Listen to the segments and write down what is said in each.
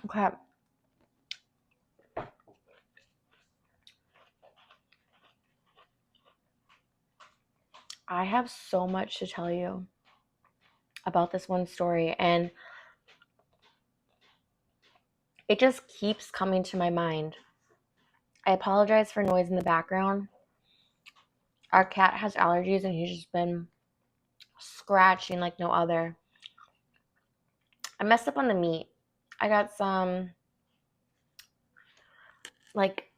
Okay. I have so much to tell you about this one story, and it just keeps coming to my mind. I apologize for noise in the background. Our cat has allergies and he's just been scratching like no other. I messed up on the meat. I got some like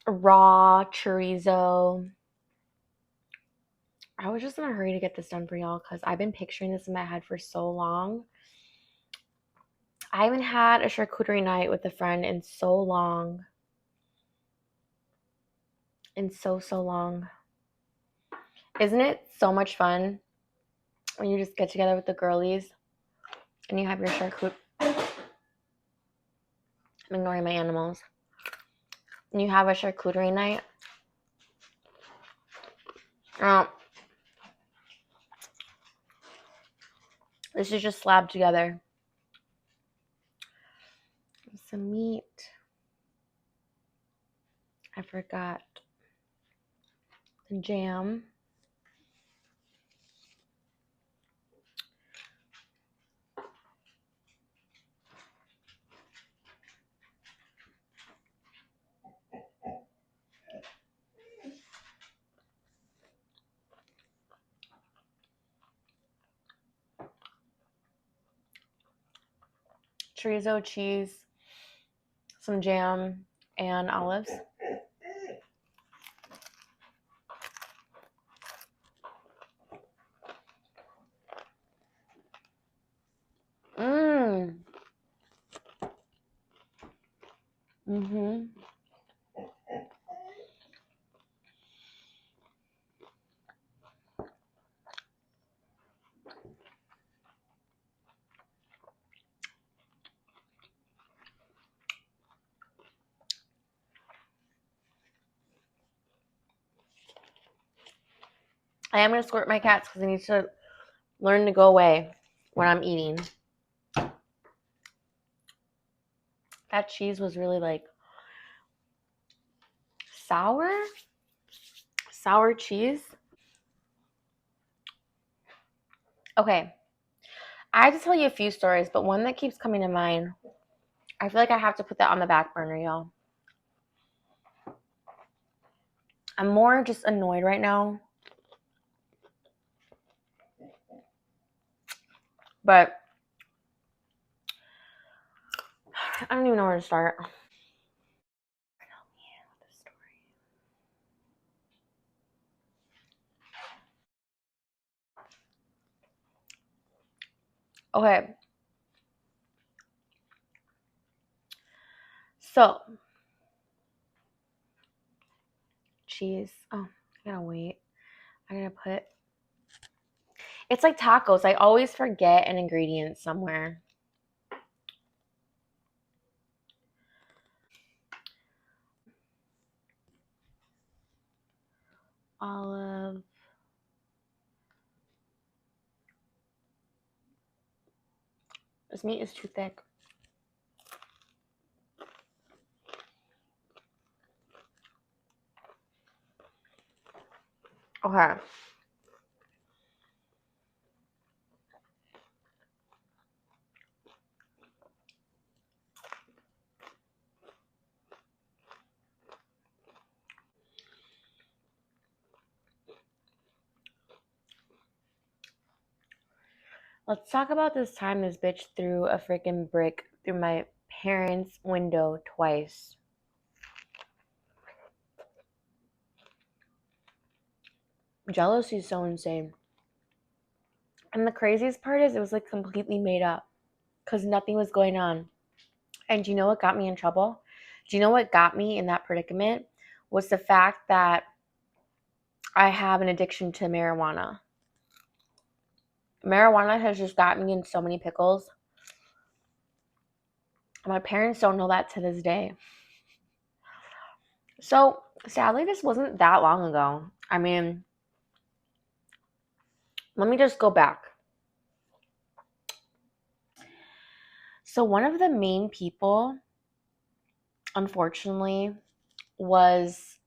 raw chorizo. I was just in a hurry to get this done for y'all because I've been picturing this in my head for so long. I haven't had a charcuterie night with a friend in so long. In so long. Isn't it so much fun when you just get together with the girlies and you have your charcuterie? I'm ignoring my animals. And you have a charcuterie night. This is just slabbed together. Some meat. I forgot the jam. Chorizo, cheese, some jam, and olives. Mm-hmm. I am going to squirt my cats because they need to learn to go away when I'm eating. That cheese was really like sour cheese. Okay, I have to tell you a few stories, but one that keeps coming to mind, I feel like I have to put that on the back burner, y'all. I'm more just annoyed right now. But I don't even know where to start. Okay. So, cheese. Oh, I gotta wait. I gotta put. It's like tacos. I always forget an ingredient somewhere. Olive. This meat is too thick. Okay. Let's talk about this time this bitch threw a freaking brick through my parents' window twice. Jealousy is so insane. And the craziest part is it was like completely made up because nothing was going on. And do you know what got me in trouble? Do you know what got me in that predicament? Was the fact that I have an addiction to marijuana. Marijuana has just got me in so many pickles. My parents don't know that to this day. So, sadly, this wasn't that long ago. I mean, let me just go back. So one of the main people, unfortunately, was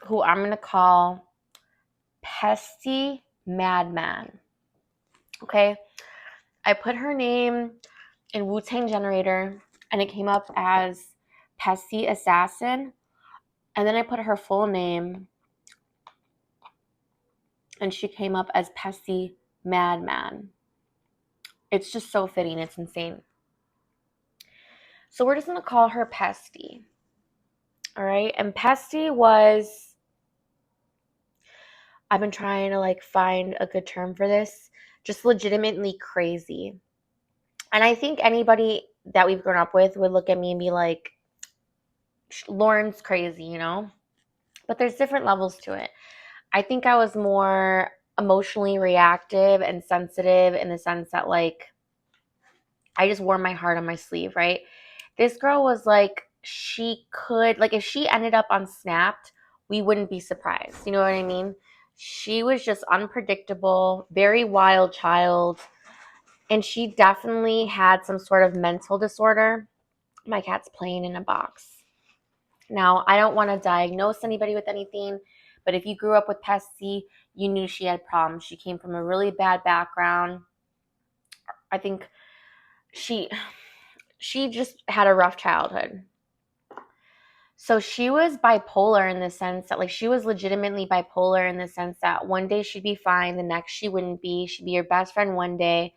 who I'm going to call Pesty Madman. Okay? I put her name in Wu-Tang Generator, and it came up as Pesty Assassin. And then I put her full name, and she came up as Pesty Madman. It's just so fitting. It's insane. So we're just going to call her Pesty. All right? And Pesty was, I've been trying to like find a good term for this, just legitimately crazy. And I think anybody that we've grown up with would look at me and be like, Lauren's crazy, you know? But there's different levels to it. I think I was more emotionally reactive and sensitive in the sense that like I just wore my heart on my sleeve, right? This girl was like, she could, like, if she ended up on Snapped, we wouldn't be surprised. You know what I mean? She was just unpredictable, very wild child, and she definitely had some sort of mental disorder. My cat's playing in a box. Now, I don't want to diagnose anybody with anything, but if you grew up with Pesty, you knew she had problems. She came from a really bad background. I think she just had a rough childhood. So she was bipolar in the sense that, like, she was legitimately bipolar in the sense that one day she'd be fine, the next she wouldn't be. She'd be your best friend one day.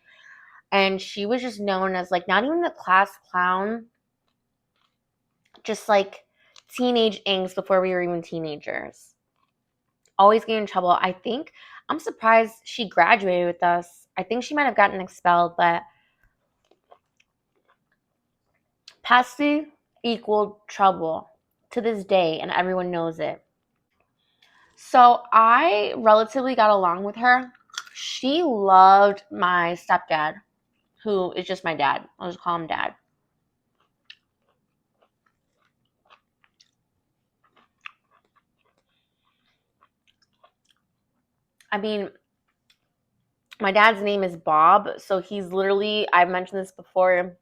And she was just known as, like, not even the class clown, just like teenage angst before we were even teenagers. Always getting in trouble. I think, I'm surprised she graduated with us. I think she might have gotten expelled, but Pesty equaled trouble to this day, and everyone knows it. So I relatively got along with her. She loved my stepdad, who is just my dad. I'll just call him dad. I mean, my dad's name is Bob, so he's literally, I've mentioned this before,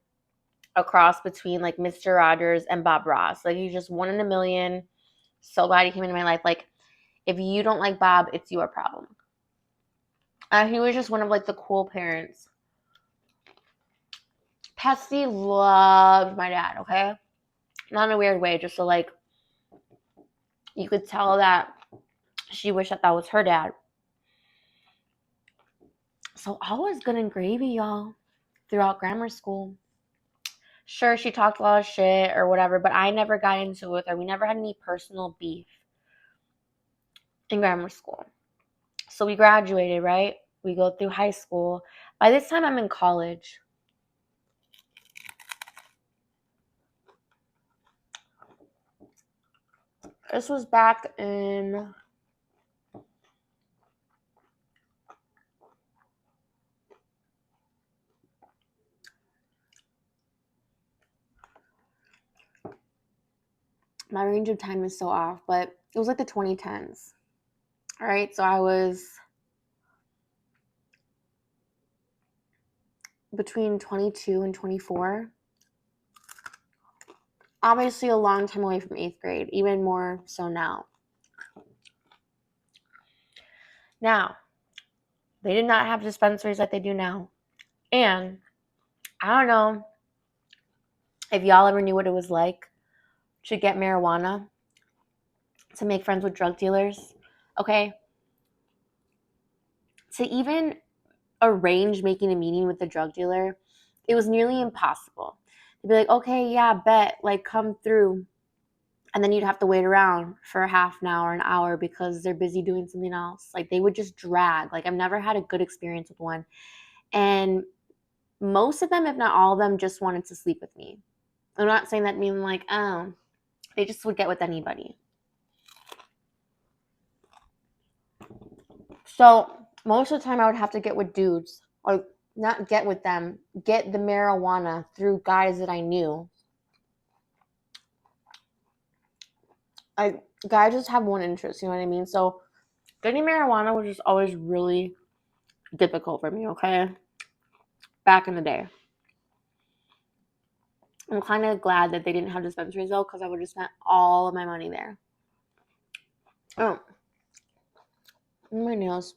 a cross between like Mr. Rogers and Bob Ross. Like, he's just one in a million. So glad he came into my life. Like, if you don't like Bob, it's your problem. He was just one of like the cool parents. Pesty loved my dad, okay? Not in a weird way, just so like you could tell that she wished that was her dad. So all was good and gravy, y'all, throughout grammar school. Sure, she talked a lot of shit or whatever, but I never got into it with her. We never had any personal beef in grammar school. So we graduated, right? We go through high school. By this time, I'm in college. This was back in my range of time is so off, but it was like the 2010s. All right, so I was between 22 and 24. Obviously, a long time away from 8th grade, even more so now. Now, they did not have dispensaries like they do now. And I don't know if y'all ever knew what it was like to get marijuana, to make friends with drug dealers, okay? To even arrange making a meeting with the drug dealer, it was nearly impossible. They'd be like, okay, yeah, bet, like, come through. And then you'd have to wait around for a half an hour, an hour, because they're busy doing something else. Like, they would just drag. Like, I've never had a good experience with one. And most of them, if not all of them, just wanted to sleep with me. I'm not saying that meaning like, oh, they just would get with anybody. So most of the time I would have to get with dudes, or not get with them, get the marijuana through guys that I knew. Guys just have one interest, you know what I mean? So getting marijuana was just always really difficult for me, okay? Back in the day. I'm kind of glad that they didn't have dispensaries though, because I would have spent all of my money there. Oh, my nails.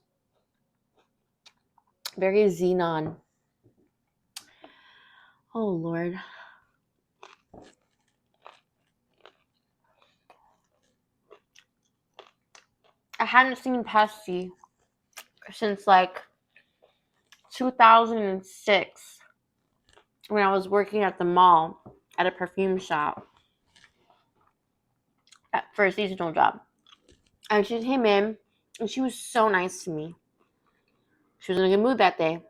Very xenon. Oh, Lord. I hadn't seen Pesty since like 2006 when I was working at the mall at a perfume shop for a seasonal job. And she came in and she was so nice to me. She was in a good mood that day.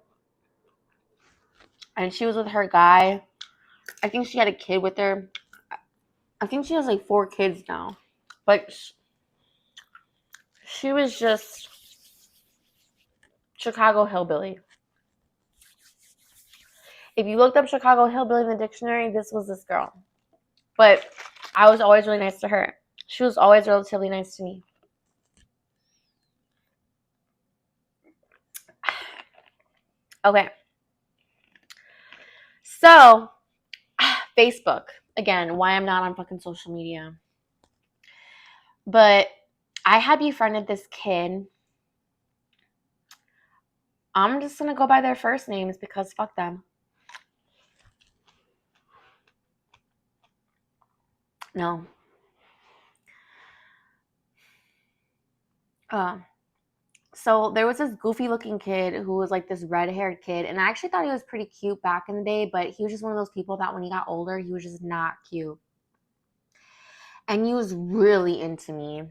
And she was with her guy. I think she had a kid with her. I think she has like 4 kids now. But she was just Chicago hillbilly. If you looked up Chicago hillbilly in the dictionary, this was this girl. But I was always really nice to her. She was always relatively nice to me. Okay. So, Facebook. Again, why I'm not on fucking social media. But I had befriended this kid. I'm just going to go by their first names because fuck them. No. So there was this goofy looking kid who was like this red haired kid. And I actually thought he was pretty cute back in the day. But he was just one of those people that when he got older, he was just not cute. And he was really into me.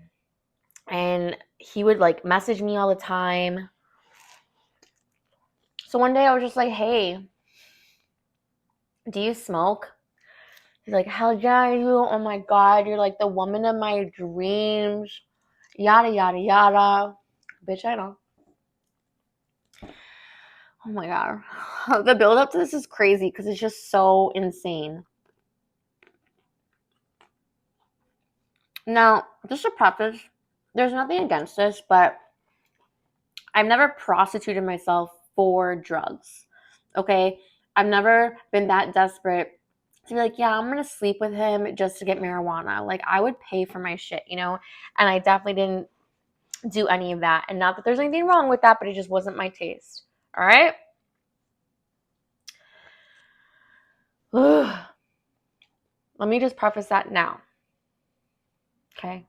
And he would like message me all the time. So one day I was just like, hey, do you smoke? He's like, hell yeah, I do. Oh my God, you're like the woman of my dreams. Yada, yada, yada. Bitch, I know. Oh my God. The build up to this is crazy because it's just so insane. Now, just to preface, there's nothing against this, but I've never prostituted myself for drugs. Okay? I've never been that desperate to be like, yeah, I'm going to sleep with him just to get marijuana. Like, I would pay for my shit, you know? And I definitely didn't do any of that. And not that there's anything wrong with that, but it just wasn't my taste. All right? Let me just preface that now. Okay?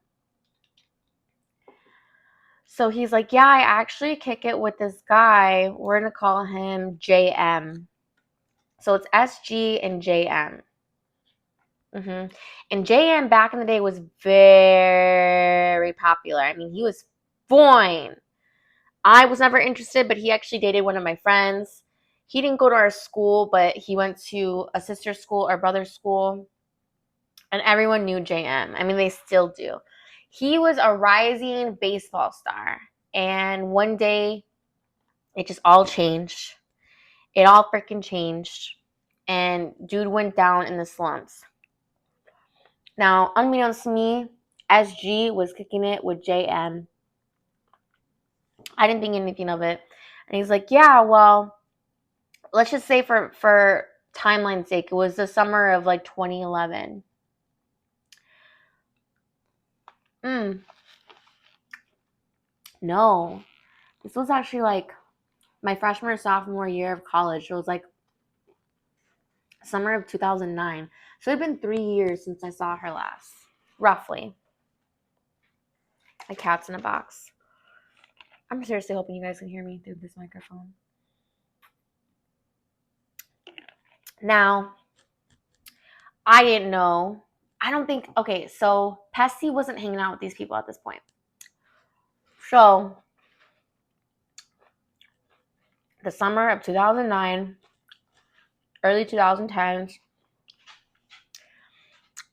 So he's like, yeah, I actually kick it with this guy. We're going to call him JM. So it's SG and JM. And JM back in the day was very popular. I mean, he was fine. I was never interested, but he actually dated one of my friends. He didn't go to our school, but he went to a sister's school or brother's school. And everyone knew JM. I mean, they still do. He was a rising baseball star. And one day, it just all changed. It all freaking changed. And dude went down in the slumps. Now, unbeknownst to me, SG was kicking it with JM. I didn't think anything of it. And he's like, yeah, well, let's just say for timeline's sake, it was the summer of like 2011. No. This was actually like my freshman or sophomore year of college. It was like summer of 2009. So it had been 3 years since I saw her last, roughly. My cat's in a box. I'm seriously hoping you guys can hear me through this microphone. Now, I didn't know. I don't think, okay, so Pesty wasn't hanging out with these people at this point. So, the summer of 2009, early 2010s,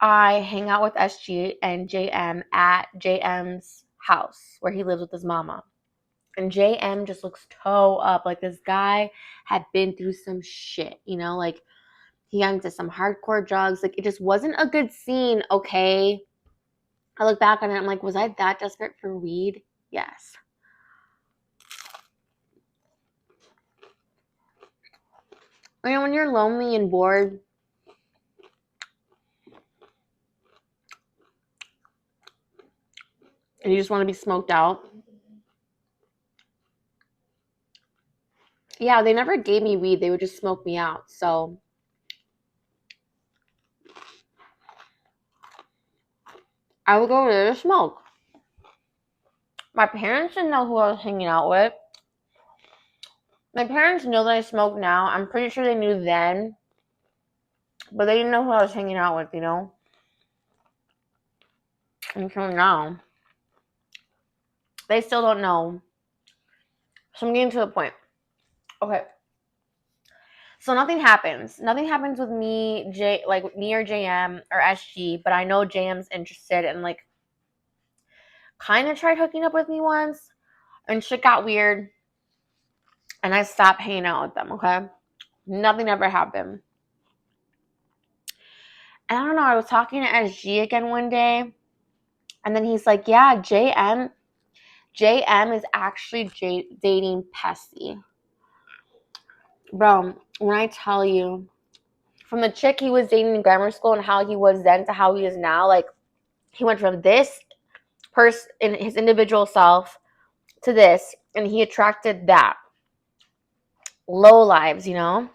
I hang out with SG and JM at JM's house where he lives with his mama. And JM just looks toe up. Like this guy had been through some shit, you know, like he got into some hardcore drugs. Like it just wasn't a good scene, okay? I look back on it, I'm like, was I that desperate for weed? Yes. You know, when you're lonely and bored, and you just want to be smoked out. Yeah, they never gave me weed. They would just smoke me out. So I would go over there to smoke. My parents didn't know who I was hanging out with. My parents know that I smoke now. I'm pretty sure they knew then. But they didn't know who I was hanging out with, you know? Until now. They still don't know. So I'm getting to the point. Okay. So nothing happens. Nothing happens with me, me or JM or SG, but I know JM's interested and like kind of tried hooking up with me once, and shit got weird, and I stopped hanging out with them, okay? Nothing ever happened. And I don't know, I was talking to SG again one day, and then he's like, yeah, JM is actually dating Pesty. Bro, when I tell you, from the chick he was dating in grammar school and how he was then to how he is now, like, he went from this person in his individual self to this, and he attracted that. Low lives, you know?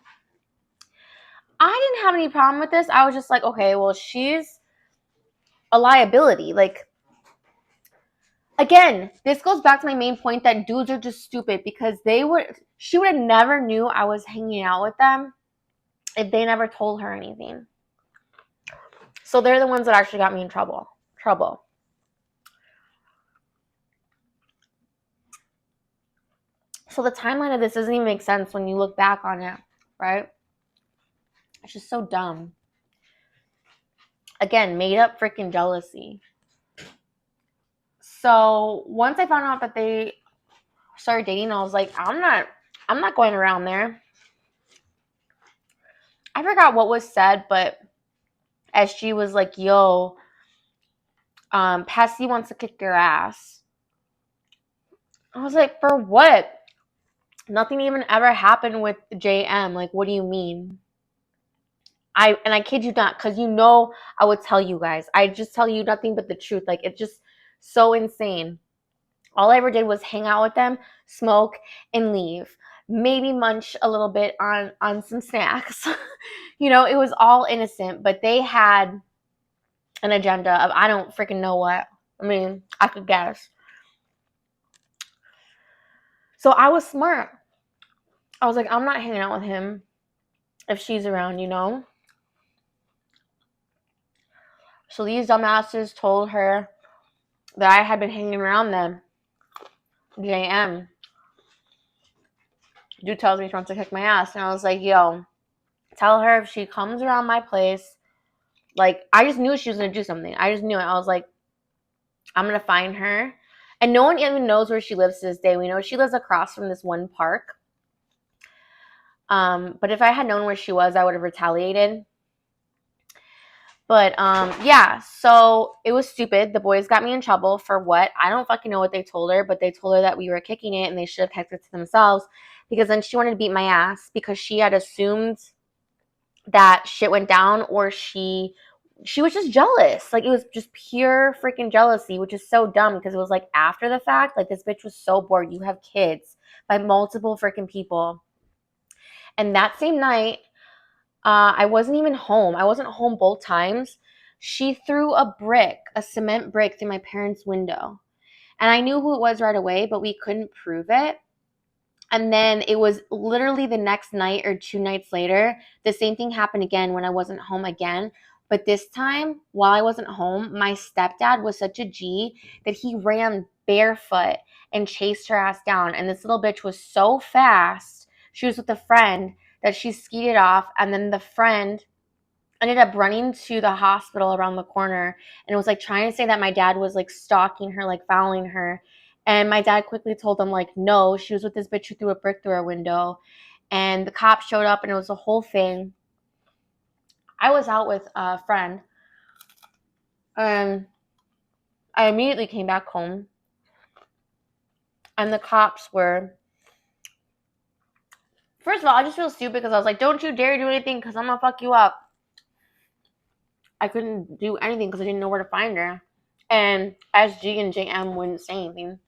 I didn't have any problem with this. I was just like, okay, well, she's a liability. Like, again, this goes back to my main point that dudes are just stupid because she would have never knew I was hanging out with them if they never told her anything. So they're the ones that actually got me in trouble. So the timeline of this doesn't even make sense when you look back on it, right? It's just so dumb. Again, made up freaking jealousy. So once I found out that they started dating, I was like, I'm not going around there. I forgot what was said, but SG was like, yo, Pesty wants to kick your ass. I was like, for what? Nothing even ever happened with JM. Like, what do you mean? I kid you not, because you know I would tell you guys. I just tell you nothing but the truth. Like, it's just so insane. All I ever did was hang out with them, smoke, and leave. Maybe munch a little bit on some snacks. You know, it was all innocent, but they had an agenda of I don't freaking know what. I mean, I could guess. So I was smart. I was like, I'm not hanging out with him if she's around, you know? So these dumbasses told her that I had been hanging around them. JM. Dude tells me she wants to kick my ass. And I was like, yo, tell her if she comes around my place, like, I just knew she was going to do something. I just knew it. I was like, I'm going to find her. And no one even knows where she lives to this day. We know she lives across from this one park. But if I had known where she was, I would have retaliated. But yeah, so it was stupid. The boys got me in trouble for what? I don't fucking know what they told her, but they told her that we were kicking it and they should have kept it to themselves, because then she wanted to beat my ass because she had assumed that shit went down, or she was just jealous. Like, it was just pure freaking jealousy, which is so dumb because it was like after the fact. Like, this bitch was so bored. You have kids by multiple freaking people. And that same night, I wasn't even home. I wasn't home both times. She threw a cement brick through my parents' window. And I knew who it was right away, but we couldn't prove it. And then it was literally the next night or 2 nights later, the same thing happened again when I wasn't home again. But this time, while I wasn't home, my stepdad was such a G that he ran barefoot and chased her ass down. And this little bitch was so fast. She was with a friend that she skeeted off. And then the friend ended up running to the hospital around the corner and was like trying to say that my dad was like stalking her, like following her. And my dad quickly told them, like, no, she was with this bitch who threw a brick through her window. And the cops showed up and it was a whole thing. I was out with a friend. And I immediately came back home. And the cops were... First of all, I just feel stupid because I was like, don't you dare do anything because I'm going to fuck you up. I couldn't do anything because I didn't know where to find her. And SG and JM wouldn't say anything.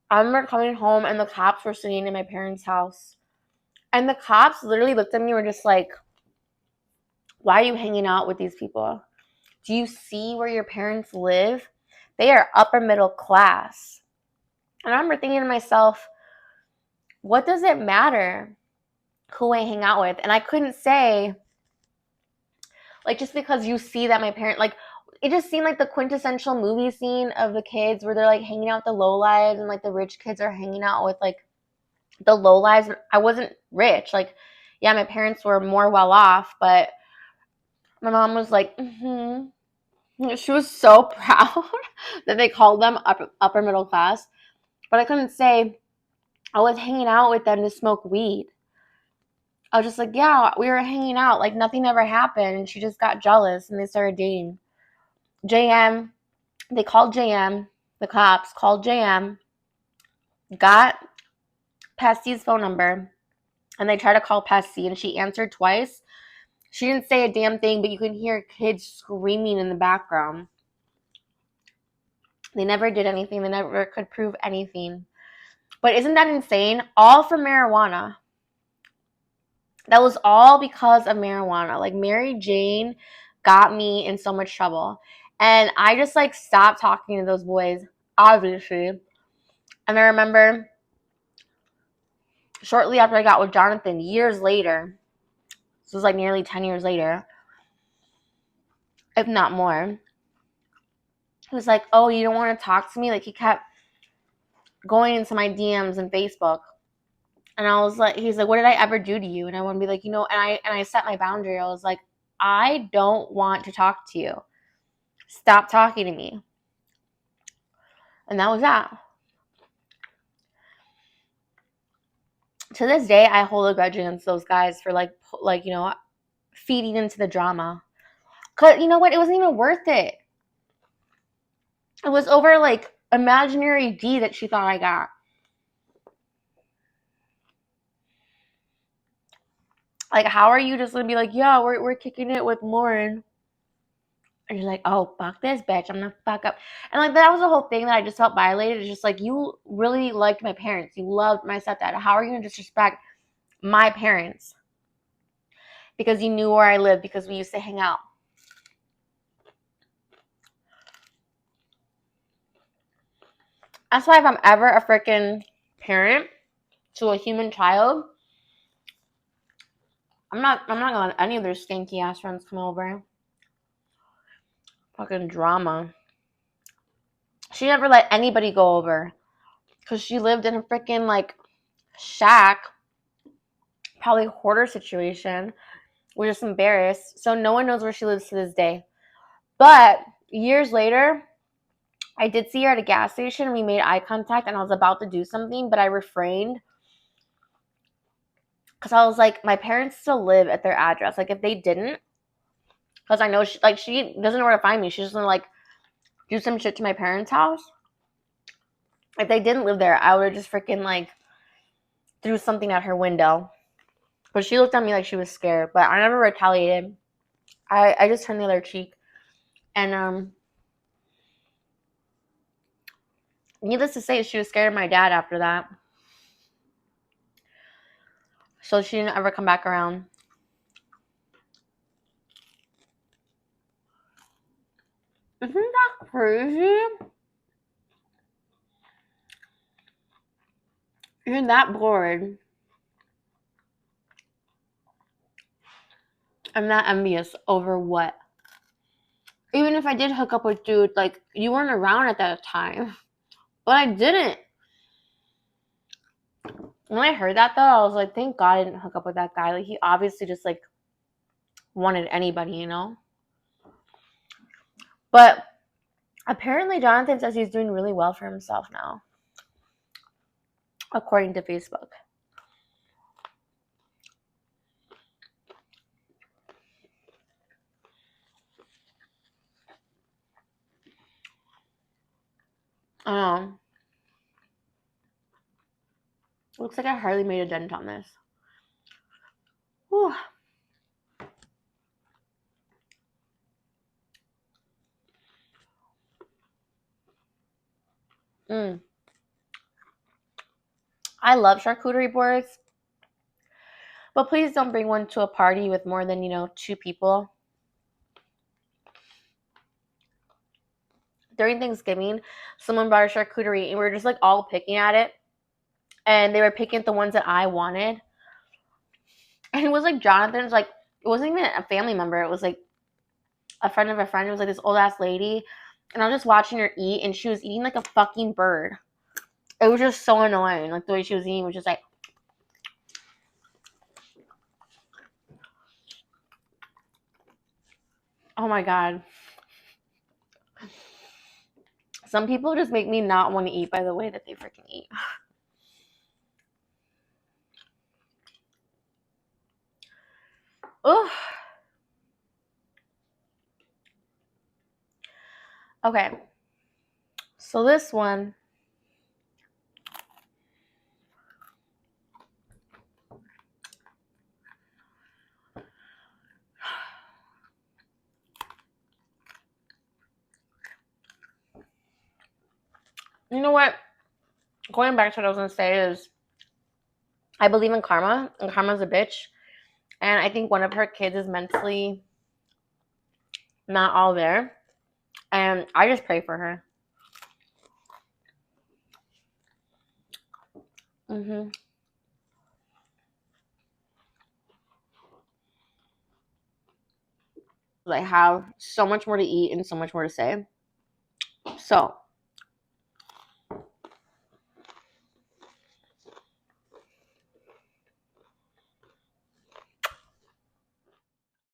I remember coming home and the cops were sitting in my parents' house. And the cops literally looked at me and were just like, why are you hanging out with these people? Do you see where your parents live? They are upper middle class. And I remember thinking to myself, what does it matter who I hang out with? And I couldn't say, like, just because you see that my parent, like, it just seemed like the quintessential movie scene of the kids where they're like hanging out with the lowlives and like the rich kids are hanging out with like the lowlives. I wasn't rich. Like, yeah, my parents were more well off, but my mom was like, She was so proud that they called them upper middle class. But I couldn't say I was hanging out with them to smoke weed. I was just like, yeah, we were hanging out. Like, nothing ever happened. And she just got jealous and they started dating. JM, they called JM. The cops called JM, got Pesty's phone number, and they tried to call Pesty, and she answered twice. She didn't say a damn thing, but you can hear kids screaming in the background. They never did anything. They never could prove anything. But isn't that insane? All for marijuana. That was all because of marijuana. Like, Mary Jane got me in so much trouble. And I just, like, stopped talking to those boys, obviously. And I remember shortly after I got with Jonathan, years later, this was like nearly 10 years later, if not more, he was like, oh, you don't want to talk to me? Like, he kept going into my DMs and Facebook. And I was like, he's like, what did I ever do to you? And I want to be like, and I set my boundary. I was like, I don't want to talk to you. Stop talking to me. And that was that. To this day, I hold a grudge against those guys for like feeding into the drama. Cause you know what? It wasn't even worth it. It was over like imaginary D that she thought I got. Like, how are you just gonna be like, yeah, we're kicking it with Lauren? And you're like, oh, fuck this bitch. I'm gonna fuck up. And like, that was the whole thing that I just felt violated. It's just like, you really liked my parents. You loved my stepdad. How are you gonna disrespect my parents? Because you knew where I lived, because we used to hang out. That's why if I'm ever a freaking parent to a human child, I'm not gonna let any of their stinky ass friends come over. Fucking drama. She never let anybody go over. Because she lived in a freaking like shack, probably hoarder situation. We're just embarrassed. So no one knows where she lives to this day. But years later, I did see her at a gas station. We made eye contact and I was about to do something, but I refrained. Because I was like, my parents still live at their address. Like, if they didn't, because I know she doesn't know where to find me. She's just going to like do some shit to my parents' house. If they didn't live there, I would have just freaking like threw something at her window. But she looked at me like she was scared. But I never retaliated. I just turned the other cheek. And needless to say, she was scared of my dad after that. So she didn't ever come back around. Isn't that crazy? You're that bored. I'm not envious over what? Even if I did hook up with dude, like, you weren't around at that time. But I didn't. When I heard that, though, I was like, thank God I didn't hook up with that guy. Like, he obviously just, like, wanted anybody, you know? But apparently Jonathan says he's doing really well for himself now, according to Facebook. I don't know. Looks like I hardly made a dent on this. Whew. I love charcuterie boards, but please don't bring one to a party with more than, 2 people. During Thanksgiving, someone brought a charcuterie and we were just like all picking at it. And they were picking the ones that I wanted. And it was like Jonathan's, like, it wasn't even a family member. It was like a friend of a friend. It was like this old ass lady. And I was just watching her eat, and she was eating like a fucking bird. It was just so annoying. Like, the way she was eating was just like, oh my God. Some people just make me not want to eat by the way that they freaking eat. Ugh. Okay. So this one. You know what? Going back to what I was going to say is, I believe in karma, and karma's a bitch. And I think one of her kids is mentally not all there. And I just pray for her. I have so much more to eat and so much more to say. So,